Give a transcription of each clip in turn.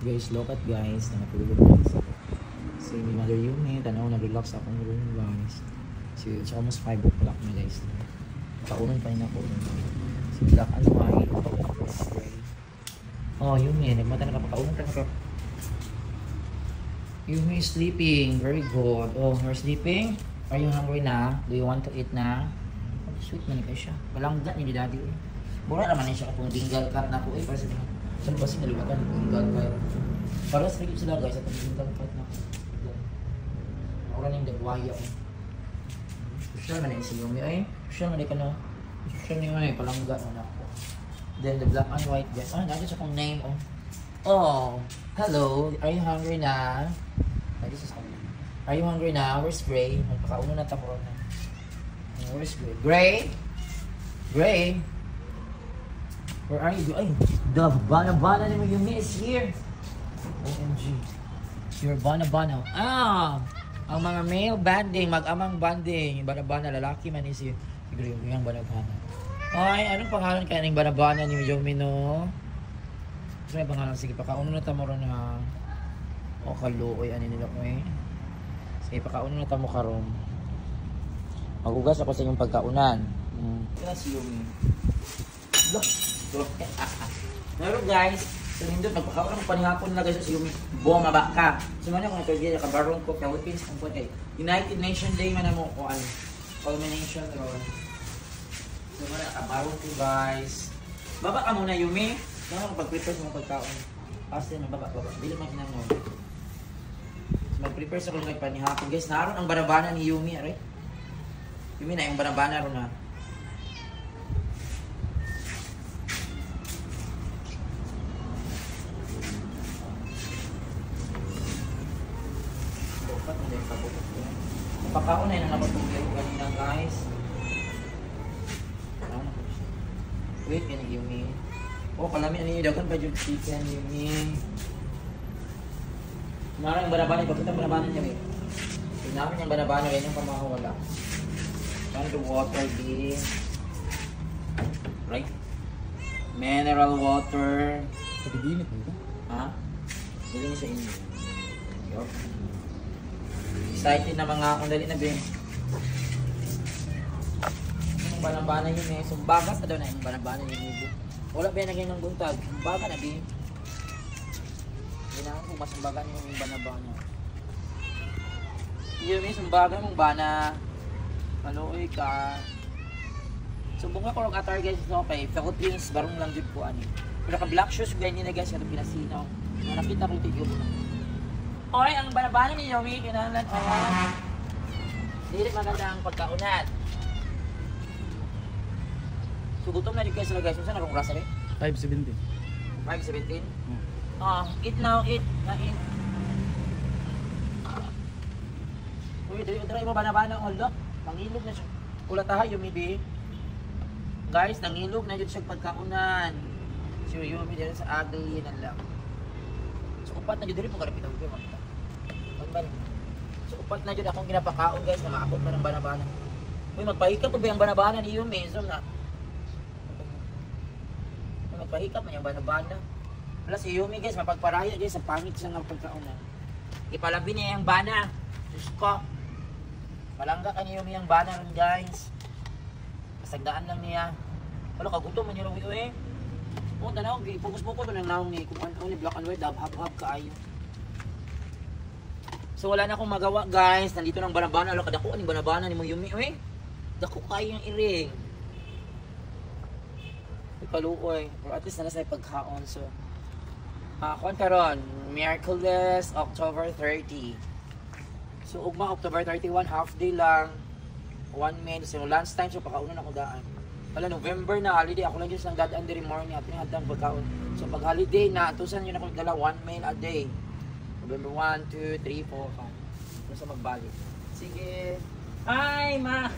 Guys, look at guys. Nakatulog guys. So, may mother Yumi. Tanaw, nag-relax akong room guys. So, it's almost 5 o'clock na guys. Paunan pa rin ako. Si Black and White. Oh, Yumi. Nagmata na kapakaunan ka. Yumi is sleeping. Very good. Oh, you're sleeping? Are you hungry na? Do you want to eat na? Oh, sweet man kayo siya. Walang gat ni daddy. Mura naman siya katong dingal cat na po. Para sa saan ba sinaliwatan? Dingal cat. Para sa rigid sila guys. At ang dingal cat na po. Mura na yung dagwaya. Social man si Yumi. Ay, social man ka na. Social man yung palangga na ako. Then the black and white guys. Ah, natin siya kong name. Oh, hello. Are you hungry na? Are you hungry now? Where's Gray? Magpakauna na tamuro na. Where's Gray? Gray? Gray? Where are you? Ay, the Bana ni mo Yumi is here. OMG. You're Bana. Ah! Ang mga male banding, mag-amang banding. Bana, lalaki man is here. Siguro yung Bana. Ay, anong pangalan kaya ng Bana ni Yumi no? Gusto may pangalan? Sige, pakauna na tamuro na. O, kaluoy. Ano nila ko eh. Sige, pakauna na tamo karon. Magugas ako sa inyong pagkaunan. Kaya si Yumi. Pero guys, sa nindot, magpakaunan ko panihapon na guys si Yumi. Bumaba ka. Sumana ko na ito dyan, nakabarong ko, Philippines, kung po kay United Nation Day man na mo ko ano. Culmination ron. Sumana, nakabarong ko guys. Baba ka muna Yumi. Sumana ko pag-prepare sa mga pagkaon. Kasi na baba. Dili man kinamon. Mag-prepare sa kung panihapon. Guys, naroon ang banabana ni Yumi. Aray. Yumi na yung banabana ron na. Pagkaon na yun ang napatugyan ko kanina guys. Wait, yan ang Yumi. Oh, kalami ano yung dagan pa yung chicken Yumi. Marang banabana, ipapita ang banabana niya eh. Pinamin yung banabana, yan yung pamahawala. Yan the water din. Right? Mineral water. Pagdiginit mo ba? Ha? Dili niya sa inyo. Yup. Excited na mga akong dali na bin. Yung banabana yun eh. Sumbagas na daw na yung banabana yun eh. Wala ba yan nagyan ng buntag? Sumbaga na bin. Ginahan kung masumbagan yung banabana. Yun may sumbagan mong bana. Maluoy ka. Sumbong ako ng atar guys no kay Philippines barong lang jud ko ani. Pero ka black shoes ganyan na guys katong pinasinaw. Nakita ko tiyo mo. Oy, ang banabana ni Yumi kinahanglan dili maganda ang pagkaunan. Sugutom na di guys sila guys. Unsa na kung rasa ni? 5.17. 5.17? Eat now, eat. Na-eat. Uy, dali mo banabana ang ulo. Mangilog na siya. Ulat ha, Yumi B. Guys, nangilog na dyan siya pagkaunan. Si Yumi dyan sa ugly yan lang. So, upat na dyan. Dali po karapit ako. So, upat na dyan akong ginapakaon guys na maakot na ng banabana. Uy, magpahikap pa ba yung banabana ni Yumi? So, na. Magpahikap na yung banabana. Wala si Yumi guys, mapagparaya guys sa pangit siya ng pagkaunan. Ipalabi niya yung bana. Diyos ko. Palangga ka ni Yumi yung bana rin guys. Kasagdaan lang niya. Wala kagutom man yung Yumi eh. O tanaw, focus mo ko doon ang naong ni kung ano ni black and white, hab-hab ka ayo. So wala na akong magawa guys. Nandito ng banabana. Wala kadako ang banabana ni mo Yumi eh. Dako kayo yung iring. Ipaluoy. Or at least nasa pagkaon. So kuan karon, Miraculous October 30. So ugma October 31 half day lang. 1 minute so lunch time so pakaunan ako daan. Wala November na holiday ako lang just nang dadaan diri morning at hadang pagkaon. So pag holiday na atusan yun ako dala 1 meal a day. November 1, 2, 3, 4, 5. Ano sa magbalik. Sige. Hi ma.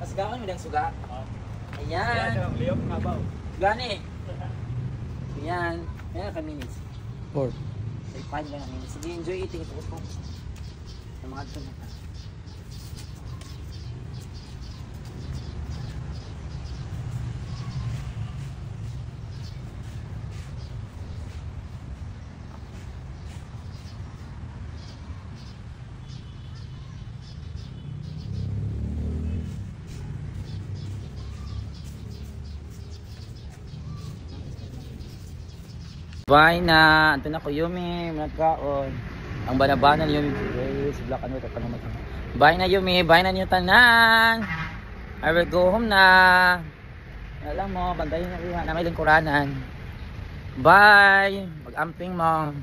Mas gawon mo dang suga. Ayan. Liyok na ba? Gani. Ayan. Ayan ka minutes. 4. 5 lang minutes. Sige, enjoy eating. Ito po. Sa mga ito na. Bye na. Anto na ko Yumi. Managkaon. Ang banabanan Yumi. Yes, black ano. Bye na Yumi. Bye na niyo tanan. I will go home na. Alam mo, bandayin na iha na may lingkuranan. Bye. Mag-amping mo.